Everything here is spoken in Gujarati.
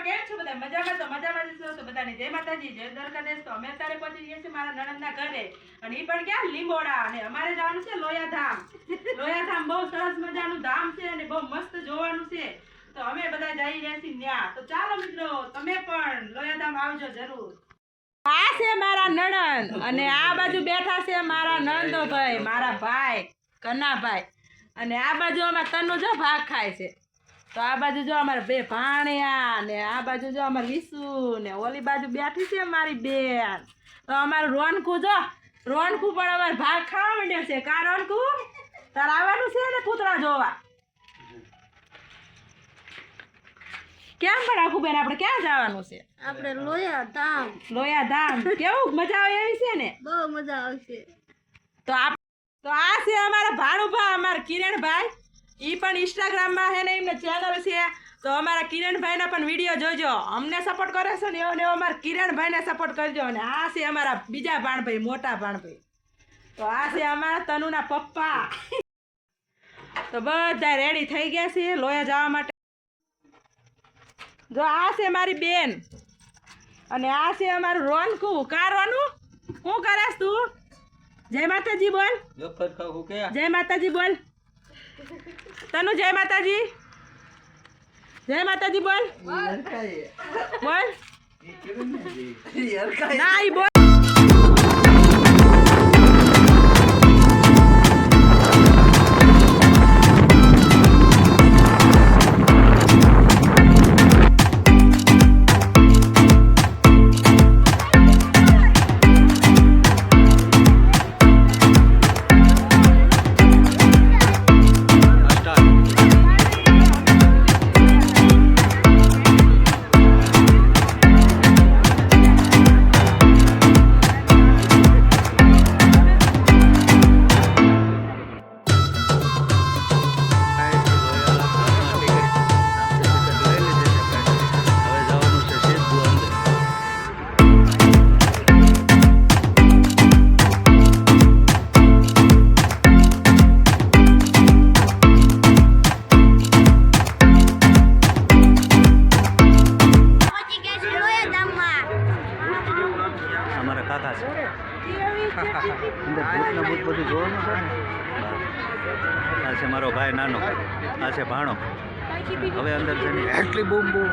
કેમ છો બધા? મજામાં તો મજામાં જ છો તો બધાને જય માતાજી, જય દ્વારકાધીશ. તો અમે અત્યારે પહોંચી ગયા છીએ મારા નણંદના ઘરે અને ઈ પણ ક્યાં લીંબોડા અને અમારે જવાનું છે લોયાધામ. લોયાધામ બહુ સરસ મજાનું ધામ છે અને બહુ મસ્ત જોવાનું છે. તો અમે બધા જઈ રહ્યા છીએ ન્યા. તો ચાલો મિત્રો તમે પણ લોયાધામ આવજો જરૂર. આ છે મારા નણંદ અને આ બાજુ બેઠા છે મારા નણંદોભાઈ, મારા ભાઈ કનાભાઈ અને આ બાજુ અમાર તનુ જો ભાગ ખાય છે. તો આ બાજુ જો અમારા બે ભાણિયા ને આ બાજુ જો અમાર વિસુ ને ઓલી બાજુ બેઠી છે મારી બેન. તો અમારું રોનકુ જો રોનકુ પણ અમારે ભાગ ખાવા માંડ્યો છે. કા રોનકુ તાર આવવાનું છે ને પૂતળા જોવા? કેમ પણ આખું બેન આપણે ક્યાં જવાનું છે? આપણે લોયાધામ. લોયાધામ કેવું મજા આવે એવી છે ને? બહુ મજા આવશે. તો આ છે અમારા ભાણુભા, અમારા કિરણભાઈ. ઈ પણ ઇન્સ્ટાગ્રામમાં હે ને એમને ચેનલ છે. તો અમારા કિરણભાઈના પણ વિડીયો જોજો. અમને સપોર્ટ કરે છે ને એવો અમારા કિરણભાઈને સપોર્ટ કરજો. અને આ છે અમારા બીજા ભાણભાઈ, મોટા ભાણભાઈ. તો આ છે અમારા તનુના પપ્પા. તો બધા રેડી થઈ ગયા છે લોયા જવા માટે. જો આ છે મારી બેન અને આ છે અમારું રોનકુ. કા રોનુ શું કરેસ તું? જય માતાજી બોલ. જય માતાજી બોલ. તનુ જય માતાજી. જય માતાજી બોલ. બોલ ના ઈ બોલ. આ છે મારો ભાઈ નાનો, આ છે ભાણો. હવે અંદર જઈને એટલી બૂમ બૂમ